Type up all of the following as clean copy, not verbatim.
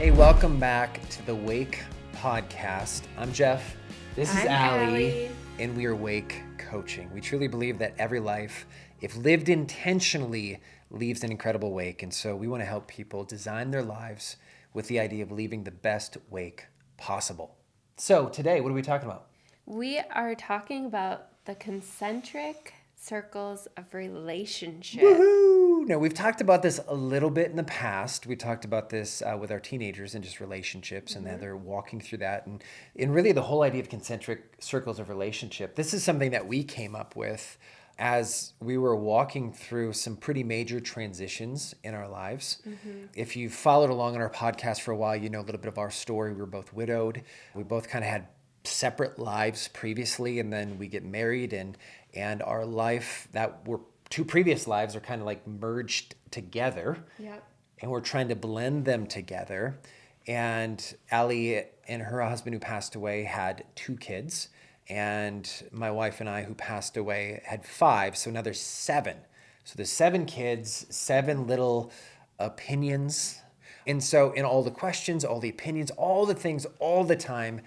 Hey, welcome back to the Wake Podcast. I'm Jeff. This is I'm Allie, Allie. and we are Wake Coaching. We truly believe that every life, if lived intentionally, leaves an incredible wake. And so we want to help people design their lives with the idea of leaving the best wake possible. So today, what are we talking about? We are talking about the concentric circles of relationship. Woohoo! Now, we've talked about this a little bit in the past. We talked about this with our teenagers and just relationships and how they're walking through that. And really the whole idea of concentric circles of relationship. This is something that we came up with as we were walking through some pretty major transitions in our lives. If you followed along on our podcast for a while, you know a little bit of our story. We were both widowed. We both kind of had separate lives previously, and then we get married, and our life that were two previous lives are kind of like merged together. Yep. And we're trying to blend them together. And Allie and her husband, who passed away, had 2 kids, and my wife and I, who passed away, had 5. So now there's 7. So there's 7 kids, 7 little opinions. And so in all the questions, all the opinions, all the things, all the time.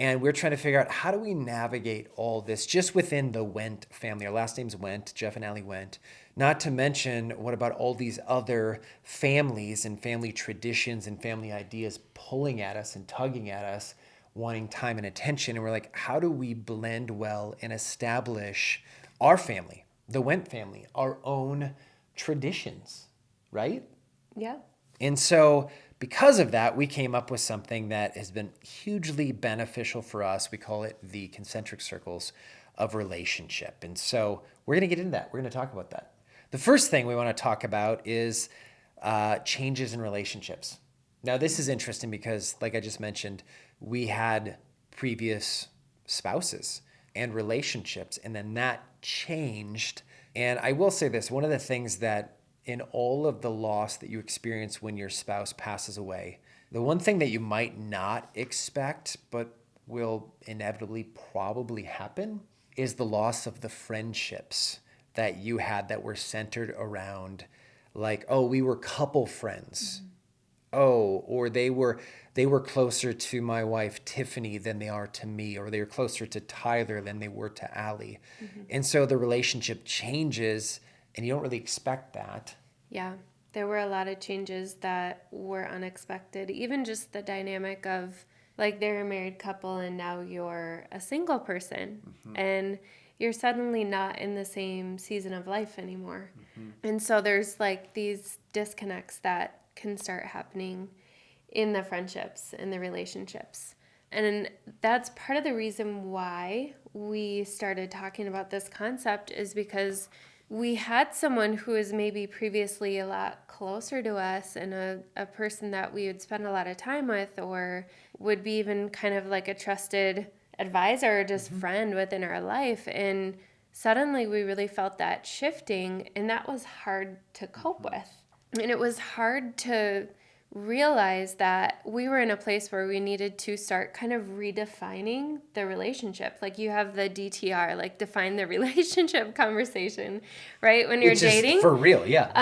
And we're trying to figure out, how do we navigate all this just within the Went family? Our last name's Went, Jeff and Allie Went. Not to mention, what about all these other families and family traditions and family ideas pulling at us and tugging at us, wanting time and attention? And we're like, how do we blend well and establish our family, the Went family, our own traditions, right? Yep. And so because of that, we came up with something that has been hugely beneficial for us. We call it the concentric circles of relationship. And so we're going to get into that. We're going to talk about that. The first thing we want to talk about is changes in relationships. Now, this is interesting because, like I just mentioned, we had previous spouses and relationships, and then that changed. And I will say this, one of the things that in all of the loss that you experience when your spouse passes away, the one thing that you might not expect, but will inevitably probably happen, is the loss of the friendships that you had that were centered around, like, oh, we were couple friends. Oh, or they were closer to my wife Tiffany than they are to me, or they were closer to Tyler than they were to Allie. And so the relationship changes, and you don't really expect that. Yeah. There were a lot of changes that were unexpected. Even just the dynamic of, like, they're a married couple and now you're a single person. And you're suddenly not in the same season of life anymore. And so there's like these disconnects that can start happening in the friendships and the relationships. And that's part of the reason why we started talking about this concept, is because we had someone who was maybe previously a lot closer to us and a person that we would spend a lot of time with, or would be even kind of like a trusted advisor or just friend within our life. And suddenly we really felt that shifting, and that was hard to cope with. And it was hard to realize that we were in a place where we needed to start kind of redefining the relationship. Like, you have the DTR, like define the relationship conversation, right? When you're Which is dating. for real, yeah.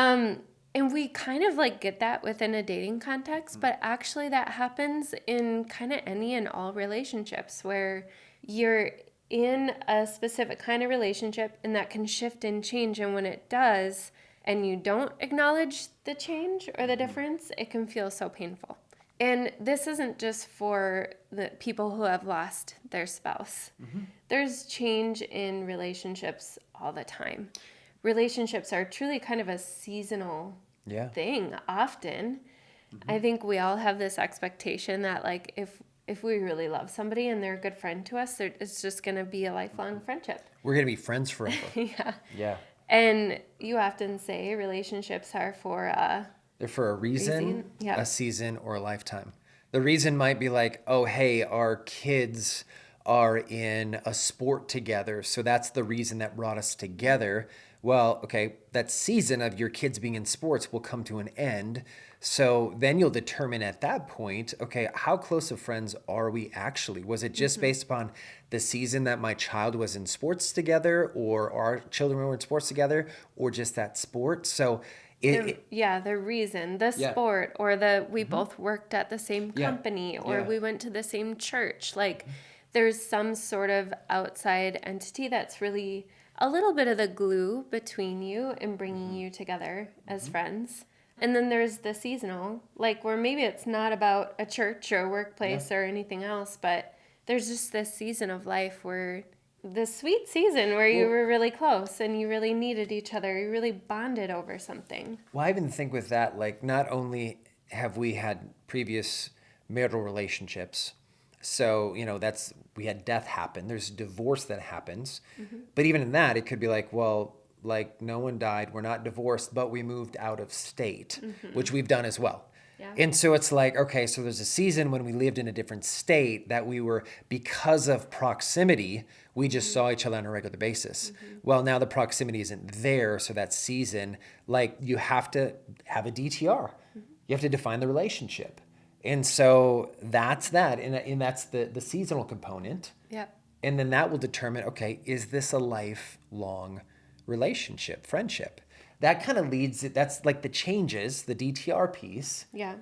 And we kind of like get that within a dating context, but actually that happens in kind of any and all relationships, where you're in a specific kind of relationship and that can shift and change. And when it does, and you don't acknowledge the change or the difference, it can feel so painful. And this isn't just for the people who have lost their spouse. There's change in relationships all the time. Relationships are truly kind of a seasonal thing often. I think we all have this expectation that, like, if we really love somebody and they're a good friend to us, it's just going to be a lifelong friendship. We're going to be friends forever. Yeah. And you often say relationships are for They're for a reason, yeah. a season, or a lifetime. The reason might be like, oh, hey, our kids are in a sport together, so that's the reason that brought us together. Well, okay, that season of your kids being in sports will come to an end. So then you'll determine at that point, okay, how close of friends are we actually? Was it just based upon the season that my child was in sports together, or our children were in sports together, or just that sport? So The reason, the Yeah. sport, or the we both worked at the same Yeah. company, or Yeah. we went to the same church. Like there's some sort of outside entity that's really a little bit of the glue between you and bringing you together as friends. And then there's the seasonal, like where maybe it's not about a church or a workplace or anything else, but there's just this season of life where this sweet season where you were really close and you really needed each other. You really bonded over something. Well, I even think with that, like, not only have we had previous marital relationships, so, we had death happen, there's divorce that happens. But even in that, it could be like, well, like, no one died, we're not divorced, but we moved out of state, which we've done as well. Yeah. And so it's like, okay, so there's a season when we lived in a different state that we were, because of proximity, we just saw each other on a regular basis. Well, now the proximity isn't there, so that season, like, you have to have a DTR. You have to define the relationship. And so that's that, and that's the seasonal component. Yep. And then that will determine, okay, is this a lifelong relationship, friendship? That kind of leads it, that's like the changes, the DTR piece. Yeah.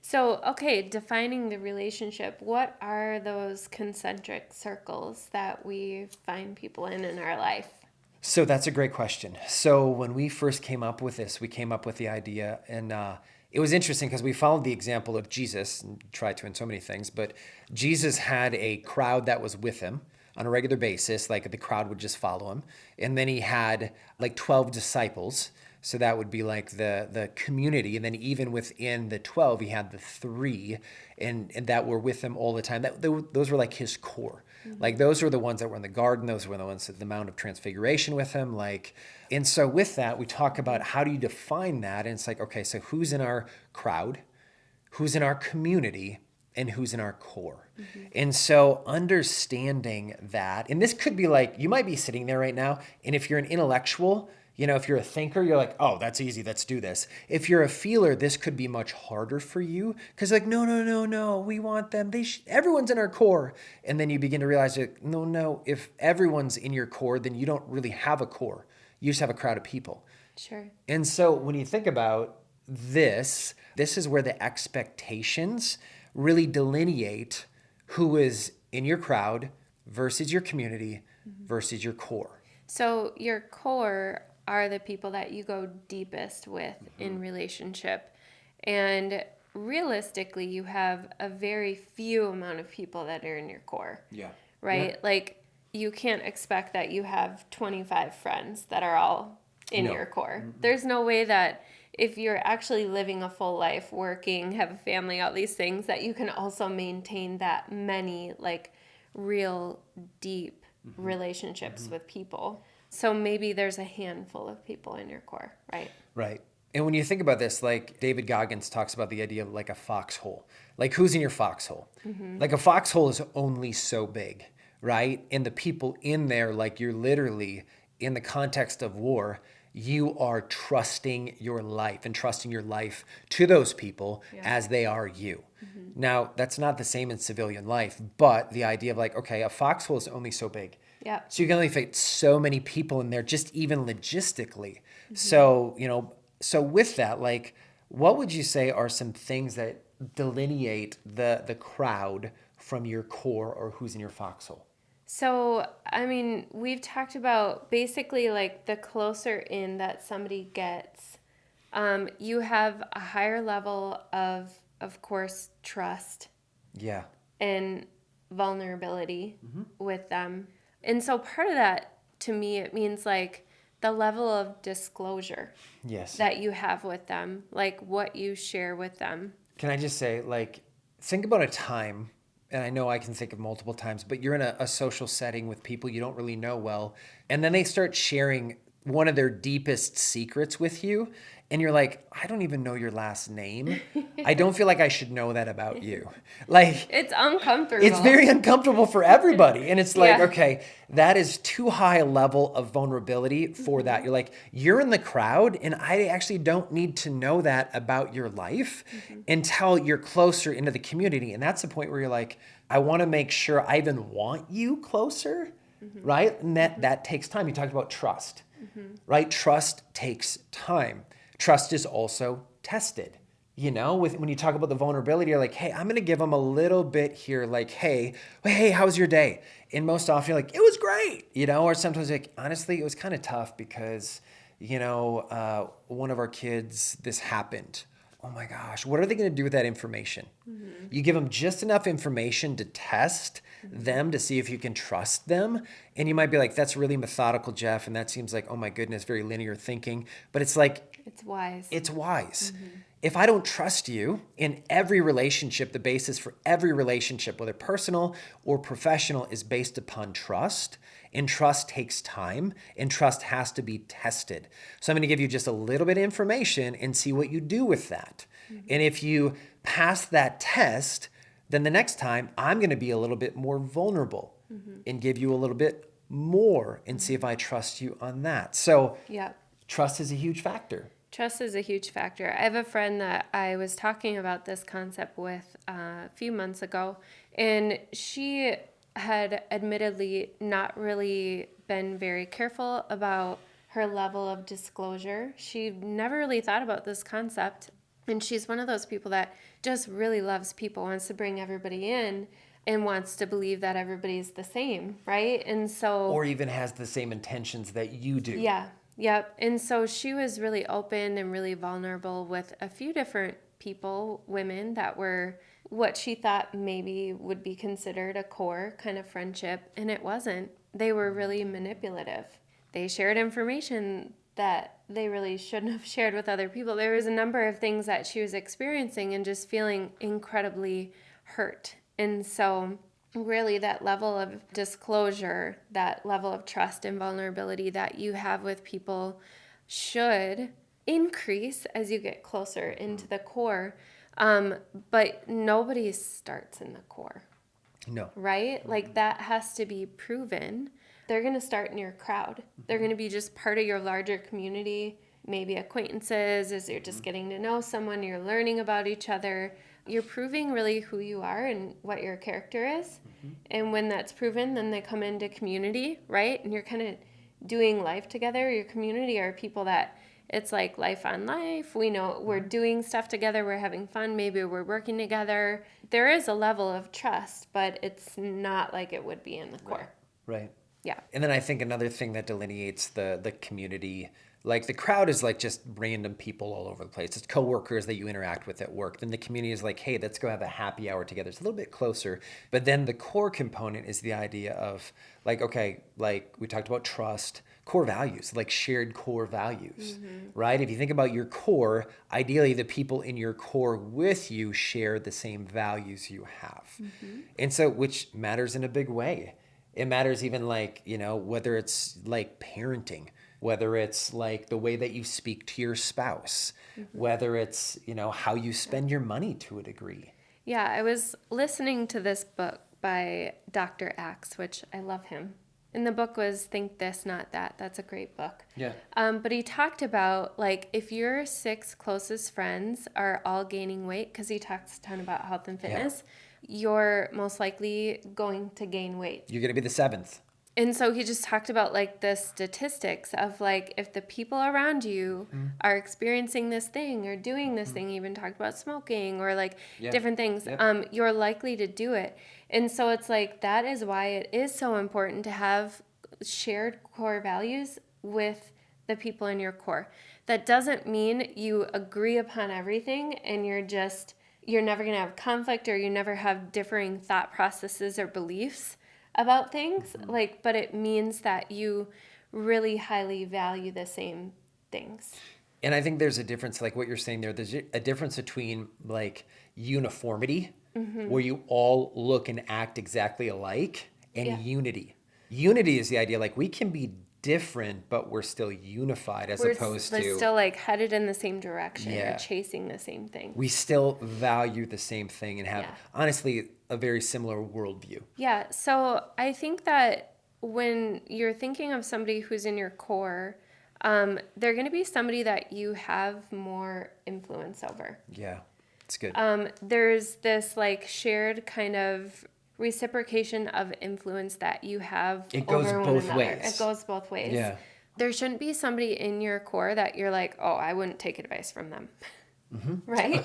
So, okay, defining the relationship, what are those concentric circles that we find people in our life? So that's a great question. So when we first came up with this, we came up with the idea, and it was interesting because we followed the example of Jesus, and tried to in so many things, but Jesus had a crowd that was with him on a regular basis, like the crowd would just follow him. And then he had like 12 disciples. So that would be like the community. And then even within the 12, he had the 3 and that were with him all the time. Those were like his core. Like those were the ones that were in the garden. Those were the ones at the Mount of Transfiguration with him. And so with that, we talk about how do you define that? And it's like, okay, so who's in our crowd? Who's in our community? And who's in our core. And so understanding that, and this could be like, you might be sitting there right now, and if you're an intellectual, if you're a thinker, you're like, oh, that's easy, let's do this. If you're a feeler, this could be much harder for you, because like, no, we want them, everyone's in our core. And then you begin to realize that, no, if everyone's in your core, then you don't really have a core. You just have a crowd of people. Sure. And so when you think about this is where the expectations really delineate who is in your crowd versus your community versus your core. So your core are the people that you go deepest with in relationship. And realistically, you have a very few amount of people that are in your core. Yeah. Right? Yeah. Like you can't expect that you have 25 friends that are all in No. your core. There's no way that if you're actually living a full life, working, have a family, all these things, that you can also maintain that many like real deep relationships with people. So maybe there's a handful of people in your core, right? Right. And when you think about this, like David Goggins talks about the idea of like a foxhole. Like who's in your foxhole? Like a foxhole is only so big, right? And the people in there, like you're literally in the context of war, you are trusting your life and trusting your life to those people as they are you. Now, that's not the same in civilian life, but the idea of like, okay, a foxhole is only so big. Yeah. So you can only fit so many people in there, just even logistically. So, so with that, like, what would you say are some things that delineate the crowd from your core or who's in your foxhole? So, I mean, we've talked about basically like the closer in that somebody gets, you have a higher level of course, trust Yeah. and vulnerability with them. And so part of that, to me, it means like the level of disclosure Yes. that you have with them, like what you share with them. Can I just say, like, think about a time, and I know I can think of multiple times, but you're in a social setting with people you don't really know well, and then they start sharing one of their deepest secrets with you, and you're like, I don't even know your last name. I don't feel like I should know that about you. Like, It's uncomfortable. it's very uncomfortable for everybody. And it's like, Yeah. okay, that is too high a level of vulnerability for that. You're like, you're in the crowd, and I actually don't need to know that about your life until you're closer into the community. And that's the point where you're like, I want to make sure I even want you closer, right? And that takes time. You talked about trust, right? Trust takes time. Trust is also tested. When you talk about the vulnerability, you're like, hey, I'm going to give them a little bit here. Like, hey, how's your day? And most often you're like, it was great, or sometimes like, honestly, it was kind of tough because, one of our kids, this happened. Oh my gosh, what are they going to do with that information? Mm-hmm. You give them just enough information to test them to see if you can trust them. And you might be like, that's really methodical, Jeff. And that seems like, oh my goodness, very linear thinking. But it's like, it's wise. It's wise. Mm-hmm. If I don't trust you in every relationship, the basis for every relationship, whether personal or professional, is based upon trust. And trust takes time, and trust has to be tested. So I'm going to give you just a little bit of information and see what you do with that. Mm-hmm. And if you pass that test, then the next time I'm going to be a little bit more vulnerable and give you a little bit more and see if I trust you on that. So trust is a huge factor. Trust is a huge factor. I have a friend that I was talking about this concept with a few months ago, and she had admittedly not really been very careful about her level of disclosure. She never really thought about this concept, and she's one of those people that just really loves people, wants to bring everybody in, and wants to believe that everybody's the same, right? And so, or even has the same intentions that you do. Yeah. Yep. And so she was really open and really vulnerable with a few different people, women that were what she thought maybe would be considered a core kind of friendship. And it wasn't. They were really manipulative. They shared information that they really shouldn't have shared with other people. There was a number of things that she was experiencing and just feeling incredibly hurt. And so really that level of disclosure, that level of trust and vulnerability that you have with people should increase as you get closer into the core. But nobody starts in the core. No. Right? Like that has to be proven. They're going to start in your crowd. They're going to be just part of your larger community, maybe acquaintances, as you're just getting to know someone, you're learning about each other. You're proving really who you are and what your character is. And when that's proven, then they come into community, right? And you're kind of doing life together. Your community are people that it's like life on life. We know we're doing stuff together. We're having fun. Maybe we're working together. There is a level of trust, but it's not like it would be in the core. Right. Yeah. And then I think another thing that delineates the community, like the crowd is like just random people all over the place. It's coworkers that you interact with at work. Then the community is like, hey, let's go have a happy hour together. It's a little bit closer. But then the core component is the idea of like, okay, like we talked about trust, core values, like shared core values, right? If you think about your core, ideally the people in your core with you share the same values you have. And so, which matters in a big way. It matters even like, whether it's like parenting, whether it's like the way that you speak to your spouse, whether it's, how you spend your money to a degree. Yeah, I was listening to this book by Dr. Axe, which I love him. And the book was Think This, Not That. That's a great book. Yeah. But he talked about, like, if your 6 closest friends are all gaining weight, because he talks a ton about health and fitness, you're most likely going to gain weight. You're going to be the 7th. And so he just talked about like the statistics of like if the people around you are experiencing this thing or doing this thing, he even talked about smoking or like different things, you're likely to do it. And so it's like that is why it is so important to have shared core values with the people in your core. That doesn't mean you agree upon everything and you're never going to have conflict or you never have differing thought processes or beliefs about things, but it means that you really highly value the same things. And I think there's a difference, like what you're saying there, there's a difference between like uniformity, where you all look and act exactly alike, and unity. Unity is the idea, like we can be different, but we're still unified we're still like headed in the same direction or chasing the same thing. We still value the same thing and have, honestly, a very similar worldview. Yeah, so I think that when you're thinking of somebody who's in your core, they're going to be somebody that you have more influence over. Yeah, it's good. There's this like shared kind of reciprocation of influence that you have it goes over both one another. ways. It goes both ways. Yeah. there shouldn't be somebody in your core that you're like, oh, I wouldn't take advice from them. Right?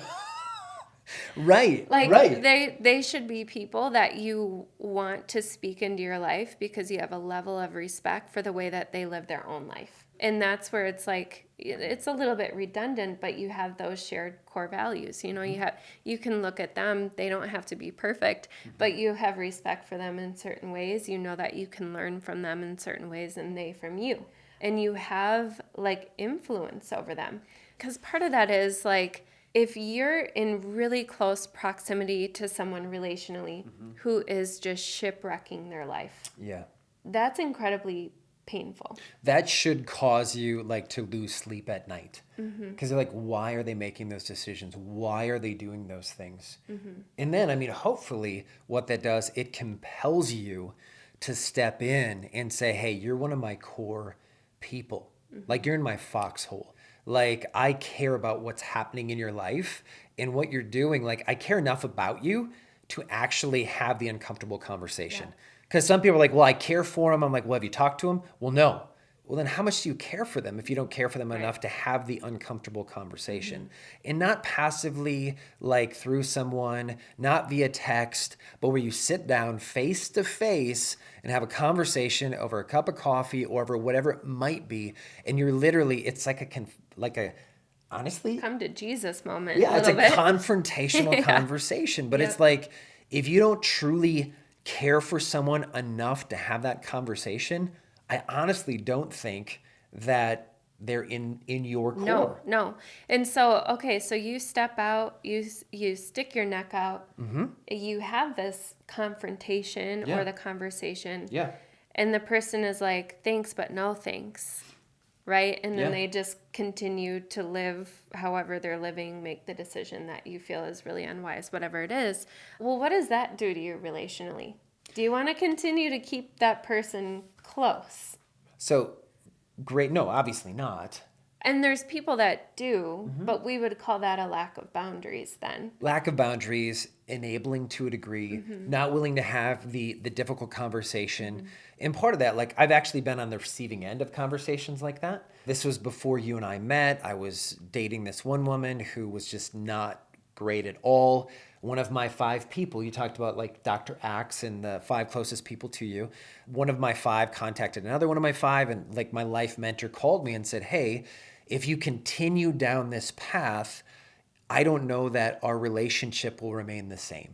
Right. Like right. they should be people that you want to speak into your life because you have a level of respect for the way that they live their own life. And that's where it's like it's a little bit redundant, but you have those shared core values. You know, you can look at them, they don't have to be perfect, but you have respect for them in certain ways. You know that you can learn from them in certain ways and they from you. And you have like influence over them. Because part of that is like if you're in really close proximity to someone relationally who is just shipwrecking their life, Yeah. that's incredibly painful. That should cause you like to lose sleep at night. Because you're like, why are they making those decisions? Why are they doing those things? And then, I mean, hopefully what that does, it compels you to step in and say, hey, you're one of my core people. Like you're in my foxhole. Like I care about what's happening in your life and what you're doing. Like I care enough about you to actually have the uncomfortable conversation. Because some people are like, well, I care for them. I'm like, well, have you talked to them? Well, no. Well, then how much do you care for them if you don't care for them enough to have the uncomfortable conversation? And not passively, like through someone, not via text, but where you sit down face to face and have a conversation over a cup of coffee or over whatever it might be. And you're literally, it's like a honestly, Come to Jesus moment. yeah, it's a bit. confrontational conversation. But it's like, if you don't truly care for someone enough to have that conversation, I honestly don't think that they're in your core. No. And so, okay, so you step out, you stick your neck out, you have this confrontation Yeah. or the conversation, Yeah. and the person is like, thanks, but no thanks, right? And then Yeah. they just continue to live however they're living, make the decision that you feel is really unwise, whatever it is. Well, what does that do to you relationally? Do you want to continue to keep that person close? So great. No, obviously not. And there's people that do, but we would call that a lack of boundaries then. Lack of boundaries, enabling to a degree, not willing to have the difficult conversation. And part of that, like I've actually been on the receiving end of conversations like that. This was before you and I met. I was dating this one woman who was just not great at all. One of my 5 people, you talked about like Dr. Axe and the 5 closest people to you. One of my 5 contacted another one of my 5, and like my life mentor called me and said, hey, if you continue down this path, I don't know that our relationship will remain the same.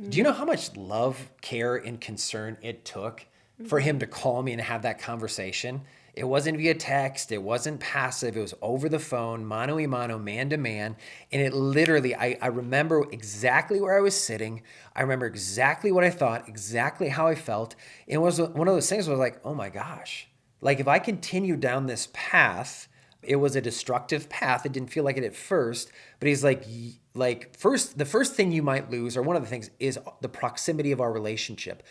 Do you know how much love, care, and concern it took for him to call me and have that conversation? It wasn't via text. It wasn't passive. It was over the phone, mano a mano, man to man. And it literally, I remember exactly where I was sitting. I remember exactly what I thought, exactly how I felt. And it was one of those things where I was like, oh my gosh. Like if I continue down this path, it was a destructive path. It didn't feel like it at first, but he's like the first thing you might lose, or one of the things, is the proximity of our relationship.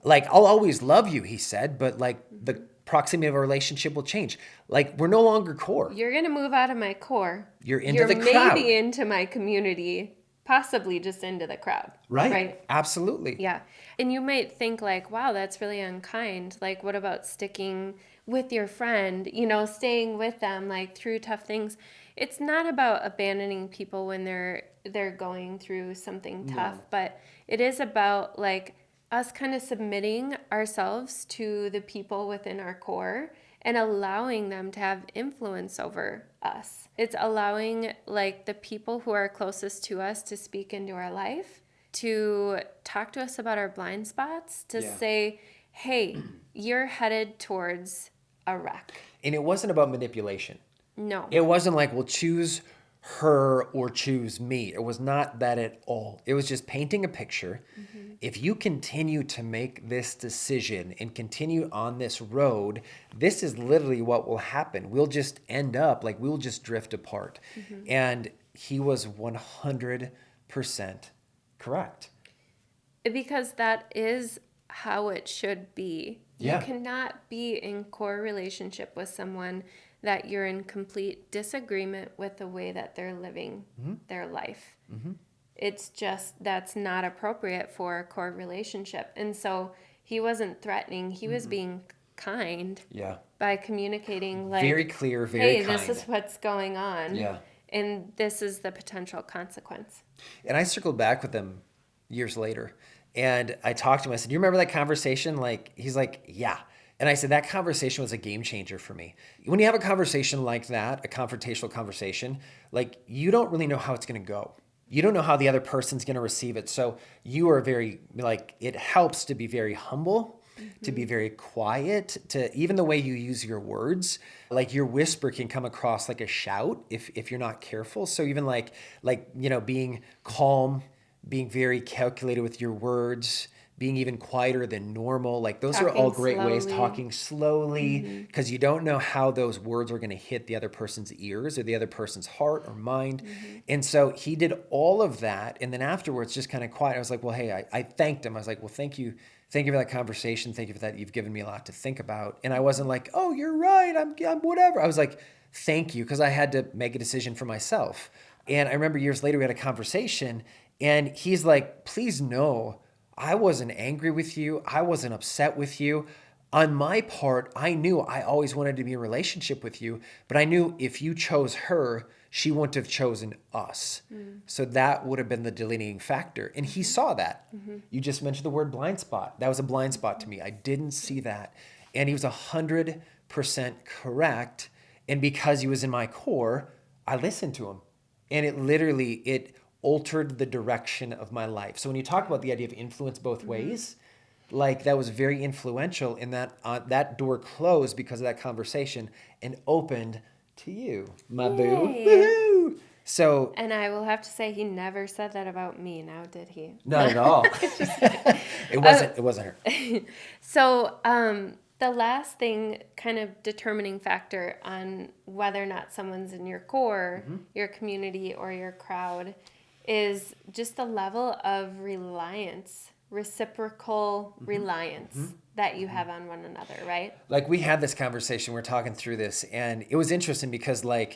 Like I'll always love you, he said, but like the proximity of our relationship will change. Like we're no longer core. You're going to move out of my core. You're into the crowd. Maybe into my community, possibly just into the crowd. Right. Absolutely. Yeah. And you might think like, wow, that's really unkind. Like, what about sticking with your friend, staying with them like through tough things? It's not about abandoning people when they're going through something tough, but it is about like us kind of submitting ourselves to the people within our core and allowing them to have influence over us. It's allowing like the people who are closest to us to speak into our life, to talk to us about our blind spots, to say, hey, you're headed towards a wreck. And it wasn't about manipulation. No. It wasn't like, well, choose her or choose me. It was not that at all. It was just painting a picture. If you continue to make this decision and continue on this road, this is literally what will happen. We'll just end up like we'll just drift apart. And he was 100% correct. Because that is how it should be. Yeah. You cannot be in core relationship with someone that you're in complete disagreement with the way that they're living their life. It's just, that's not appropriate for a core relationship. And so he wasn't threatening, he was being kind. Yeah. by communicating like, very clear, very hey, kind. this is what's going on. Yeah. And this is the potential consequence. And I circled back with him years later, and I talked to him. I said, "You remember that conversation?" Like, he's like, "Yeah." And I said, that conversation was a game changer for me. When you have a conversation like that, a confrontational conversation, like, you don't really know how it's going to go. You don't know how the other person's going to receive it. So you are very, like, it helps to be very humble, to be very quiet, to even the way you use your words, like your whisper can come across like a shout if you're not careful. So even being calm, being very calculated with your words, being even quieter than normal, like those are all Talking great ways. slowly. Talking slowly, because you don't know how those words are going to hit the other person's ears or the other person's heart or mind. And so he did all of that, and then afterwards just kind of quiet. I was like, well, hey, I thanked him. I was like, well, thank you for that conversation. Thank you for that. You've given me a lot to think about. And I wasn't like, oh, you're right, I'm whatever. I was like, thank you, because I had to make a decision for myself. And I remember years later we had a conversation, and he's like, please know I wasn't angry with you. I wasn't upset with you. On my part, I knew I always wanted to be in a relationship with you, but I knew if you chose her, she wouldn't have chosen us. So that would have been the delineating factor. And he saw that. You just mentioned the word blind spot. That was a blind spot to me. I didn't see that. And he was 100% correct. And because he was in my core, I listened to him. And it altered the direction of my life. So when you talk about the idea of influence both ways, like that was very influential in that that door closed because of that conversation and opened to you, my boo. Yay. Woohoo! So And I will have to say, he never said that about me now, did he? not at all. It wasn't her. So, the last thing, kind of determining factor on whether or not someone's in your core, your community, or your crowd is just the level of reliance, reciprocal reliance that you have on one another, right? Like we had this conversation, we're talking through this, and it was interesting because well,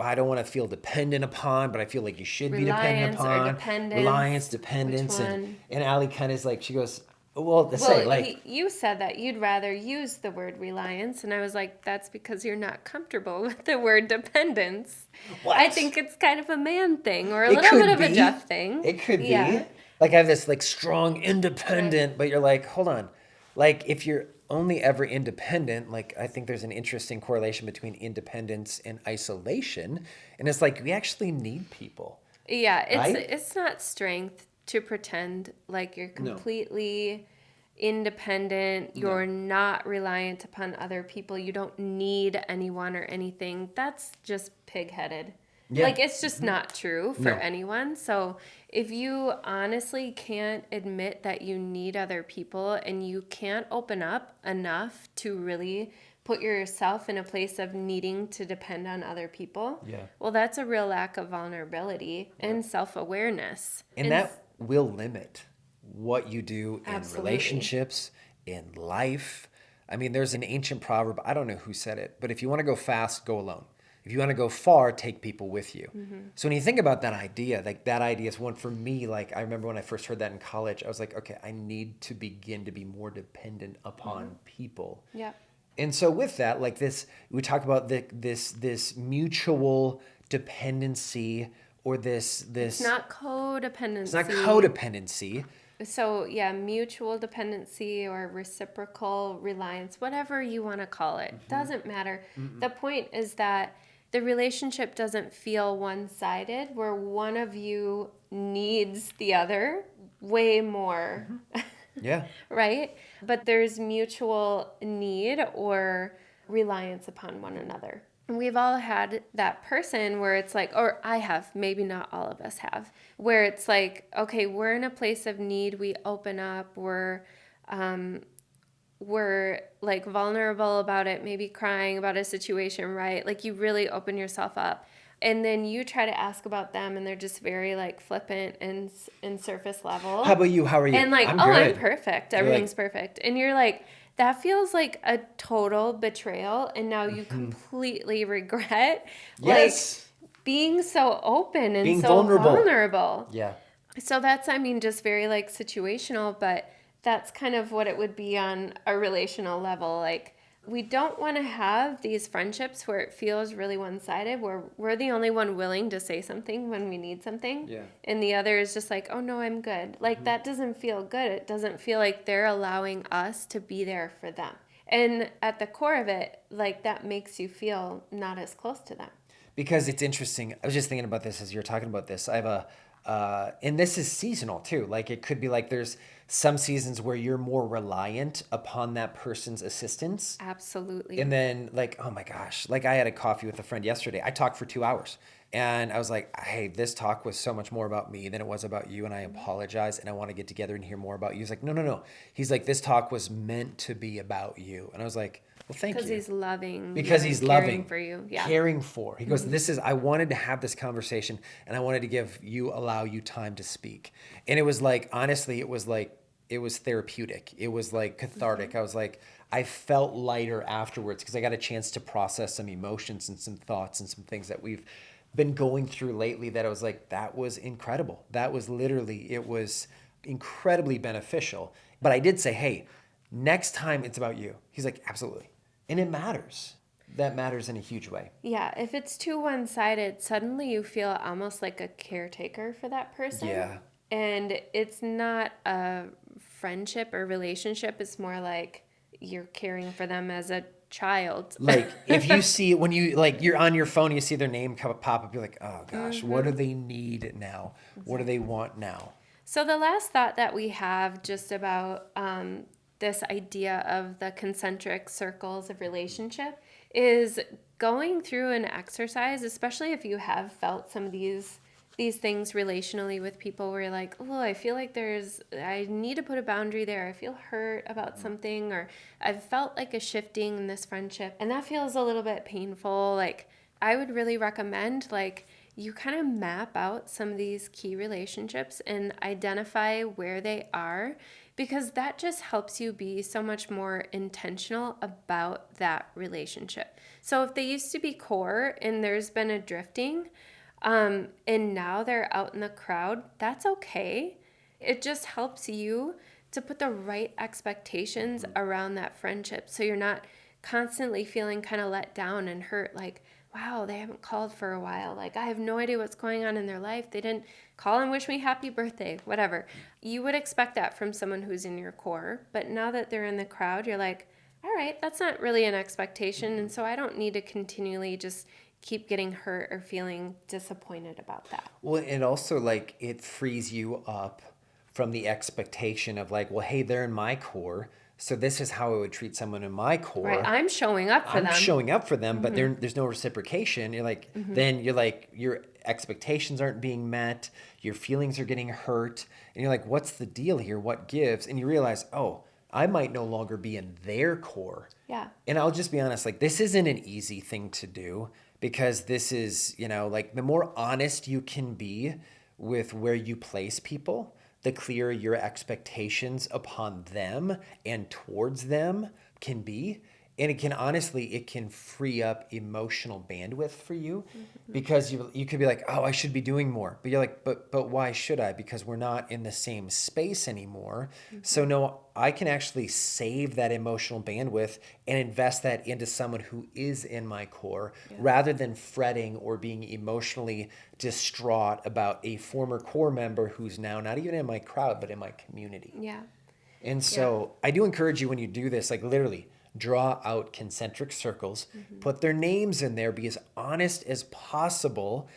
I don't want to feel dependent upon, but I feel like you should be dependent Reliance or upon. dependence. Reliance, dependence. Which And one? Allie kind of is like, she goes, well, You said that you'd rather use the word reliance, and I was like, that's because you're not comfortable with the word dependence. What? I think it's kind of a man thing or a It little could bit of a be. Jeff thing. It could Yeah. be. Like I have this like strong independent, but you're like, hold on. Like if you're only ever independent, like I think there's an interesting correlation between independence and isolation. And it's like we actually need people. Yeah, Right? it's not strength to pretend like you're No. completely independent, you're not reliant upon other people, you don't need anyone or anything. That's just pig-headed. Yeah. Like it's just not true for No. anyone. So if you honestly can't admit that you need other people and you can't open up enough to really put yourself in a place of needing to depend on other people, Yeah. well, that's a real lack of vulnerability and self-awareness. And that will limit what you do in Absolutely. relationships, in life. I mean, there's an ancient proverb, I don't know who said it, but if you want to go fast, go alone. If you want to go far, take people with you. So when you think about that idea, like that idea is one for me, like I remember when I first heard that in college, I was like, okay, I need to begin to be more dependent upon people. Yeah. And so with that, like this, we talk about this mutual dependency or this It's not codependency. it's not codependency. So, yeah, mutual dependency or reciprocal reliance, whatever you want to call it, doesn't matter. The point is that the relationship doesn't feel one-sided, where one of you needs the other way more, Yeah. right? But there's mutual need or reliance upon one another. And we've all had that person where it's like, or I have, maybe not all of us have, where it's like, okay, we're in a place of need, we open up, we're like vulnerable about it, maybe crying about a situation, right? Like you really open yourself up. And then you try to ask about them and they're just very like flippant and surface level. How about you? How are you? And like, I'm oh, I'm good. perfect. You're Everything's like- perfect. And you're like, that feels like a total betrayal. And now you completely regret Yes. like being so open and Being so vulnerable. vulnerable. Yeah. So that's, I mean, just very like situational, but that's kind of what it would be on a relational level. Like, We don't want to have these friendships where it feels really one-sided, where we're the only one willing to say something when we need something. Yeah. And the other is just like, oh no, I'm good. Like that doesn't feel good. It doesn't feel like they're allowing us to be there for them. And at the core of it, like that makes you feel not as close to them. Because it's interesting. I was just thinking about this as you were talking about this. I have and this is seasonal too. Like it could be like there's some seasons where you're more reliant upon that person's assistance. Absolutely. And then like, oh my gosh, like I had a coffee with a friend yesterday. I talked for 2 hours and I was like, hey, this talk was so much more about me than it was about you. And I apologize. And I want to get together and hear more about you. He's like, no, no, no. He's like, this talk was meant to be about you. And I was like, well, thank you. Because he's loving. Because you, he's caring loving for you. Yeah. caring for. He goes, this is, I wanted to have this conversation and I wanted to allow you time to speak. And it was like, honestly, it was therapeutic. It was like cathartic. I was like, I felt lighter afterwards because I got a chance to process some emotions and some thoughts and some things that we've been going through lately that I was like, that was incredible. That was literally, it was incredibly beneficial. But I did say, hey, next time it's about you. He's like, absolutely. And it matters. That matters in a huge way. Yeah, if it's too one-sided, suddenly you feel almost like a caretaker for that person. Yeah. And it's not a friendship or relationship. It's more like you're caring for them as a child. Like if you see when you like you're on your phone, you see their name pop up, you're like, oh gosh, what do they need now? What do they want now? So the last thought that we have just about this idea of the concentric circles of relationship is going through an exercise, especially if you have felt some of these things relationally with people where you're like, oh, I feel like I need to put a boundary there. I feel hurt about something, or I've felt like a shifting in this friendship and that feels a little bit painful. Like I would really recommend like you kind of map out some of these key relationships and identify where they are, because that just helps you be so much more intentional about that relationship. So if they used to be core and there's been a drifting, and now they're out in the crowd, that's okay. It just helps you to put the right expectations around that friendship so you're not constantly feeling kind of let down and hurt, like, wow, they haven't called for a while. Like, I have no idea what's going on in their life. They didn't call and wish me happy birthday, whatever. You would expect that from someone who's in your core. But now that they're in the crowd, you're like, all right, that's not really an expectation. And so I don't need to continually just keep getting hurt or feeling disappointed about that. Well, and also like it frees you up from the expectation of like, well, hey, they're in my core, so this is how I would treat someone in my core. Right, I'm showing up for them. I'm showing up for them, but there's no reciprocation. You're like, then you're like, your expectations aren't being met, your feelings are getting hurt, and you're like, what's the deal here? What gives? And you realize, oh, I might no longer be in their core. Yeah. And I'll just be honest, like this isn't an easy thing to do, because this is, like the more honest you can be with where you place people, the clearer your expectations upon them and towards them can be. And it can free up emotional bandwidth for you, because you could be like, oh, I should be doing more. But you're like, but why should I? Because we're not in the same space anymore. So no, I can actually save that emotional bandwidth and invest that into someone who is in my core, rather than fretting or being emotionally distraught about a former core member who's now not even in my crowd, but in my community. Yeah. And so I do encourage you, when you do this, like literally draw out concentric circles, put their names in there, be as honest as possible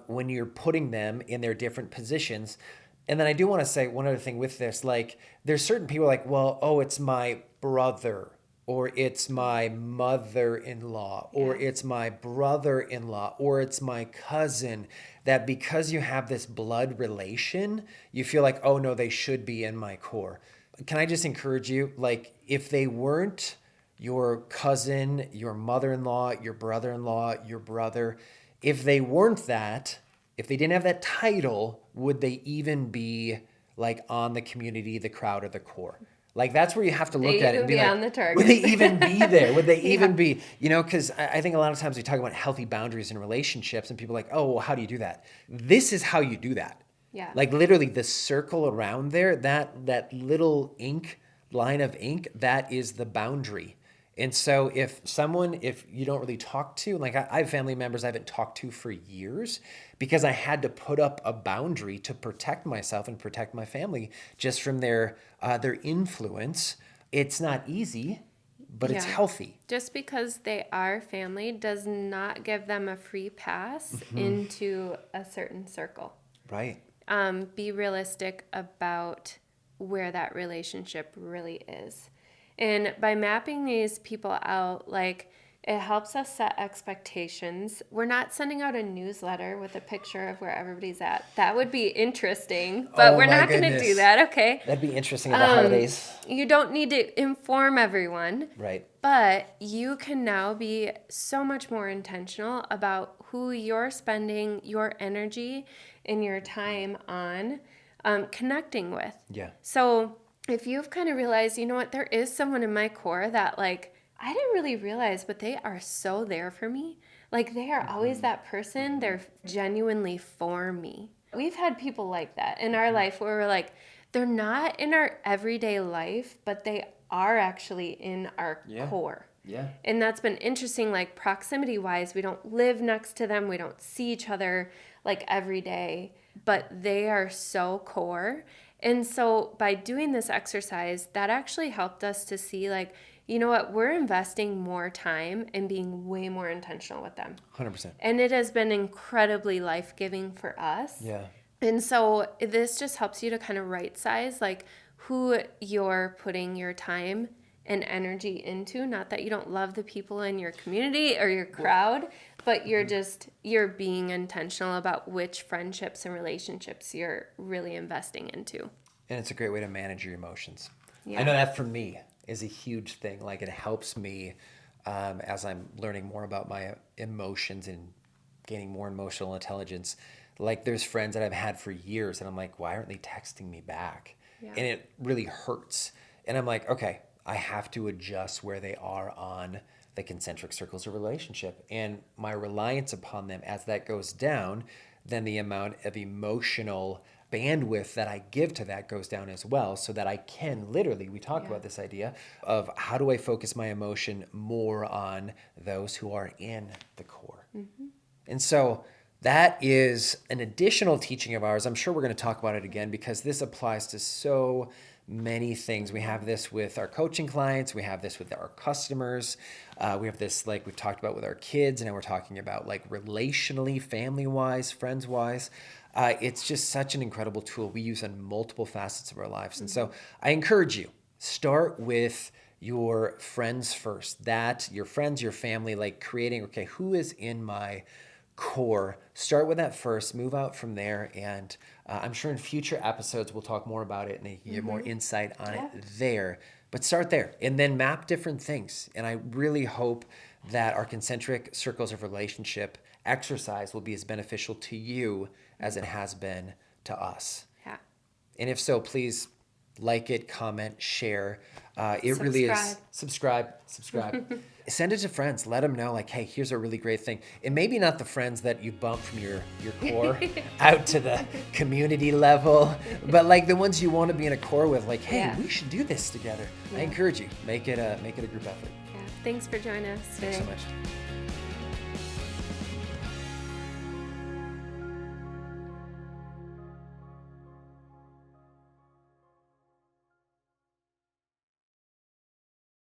when you're putting them in their different positions. And then I do want to say one other thing with this, like there's certain people like, well, oh, it's my brother, or it's my mother-in-law, or it's my brother-in-law, or it's my cousin, that because you have this blood relation, you feel like, oh no, they should be in my core. Can I just encourage you, like if they weren't your cousin, your mother-in-law, your brother-in-law, your brother, if they weren't that, if they didn't have that title, would they even be like on the community, the crowd, or the core? Like that's where you have to look at it and be like, on the target. would they even be there? Would they even be, because I think a lot of times we talk about healthy boundaries in relationships and people are like, oh, well, how do you do that? This is how you do that. Yeah. Like literally the circle around there, that little line of ink, that is the boundary. And so if you don't really talk to, like I have family members I haven't talked to for years because I had to put up a boundary to protect myself and protect my family just from their influence. It's not easy, but it's Yeah. healthy. Just because they are family does not give them a free pass into a certain circle. Right. Be realistic about where that relationship really is. And by mapping these people out, like, it helps us set expectations. We're not sending out a newsletter with a picture of where everybody's at. That would be interesting, but Oh we're my not going to goodness. do that, okay? That'd be interesting at the holidays. You don't need to inform everyone. Right. But you can now be so much more intentional about who you're spending your energy and your time on connecting with. Yeah. So if you've kind of realized, you know what, there is someone in my core that, like, I didn't really realize, but they are so there for me. Like, they are always that person. They're genuinely for me. We've had people like that in our life where we're like, they're not in our everyday life, but they are actually in our core. Yeah. And that's been interesting, like, proximity wise. We don't live next to them. We don't see each other like every day, but they are so core. And so by doing this exercise, that actually helped us to see, like, you know what, we're investing more time and being way more intentional with them. 100%. And it has been incredibly life-giving for us. Yeah. And so this just helps you to kind of right size, like, who you're putting your time and energy into. Not that you don't love the people in your community or your crowd, but you're being intentional about which friendships and relationships you're really investing into. And it's a great way to manage your emotions. Yeah. I know that for me is a huge thing. Like, it helps me as I'm learning more about my emotions and gaining more emotional intelligence. Like, there's friends that I've had for years and I'm like, why aren't they texting me back? Yeah. And it really hurts. And I'm like, okay, I have to adjust where they are on the concentric circles of relationship. And my reliance upon them, as that goes down, then the amount of emotional bandwidth that I give to that goes down as well, so that I can literally, we talk about this idea of how do I focus my emotion more on those who are in the core. And so that is an additional teaching of ours. I'm sure we're going to talk about it again because this applies to so many things. We have this with our coaching clients. We have this with our customers. We have this, like we've talked about, with our kids. And now we're talking about, like, relationally, family-wise, friends-wise. It's just such an incredible tool we use in multiple facets of our lives. And so I encourage you, start with your friends first. That, your friends, your family, like creating, okay, who is in my core? Start with that first, move out from there. And I'm sure in future episodes, we'll talk more about it and you get more insight on it there. But start there and then map different things. And I really hope that our concentric circles of relationship exercise will be as beneficial to you as it has been to us. Yeah. And if so, please like it, comment, share. It really is. Subscribe. Send it to friends. Let them know, like, hey, here's a really great thing. And maybe not the friends that you bump from your core out to the community level, but like the ones you want to be in a core with, like, hey, we should do this together. I encourage you. Make it a group effort. Yeah. Thanks for joining us today. Thanks so much.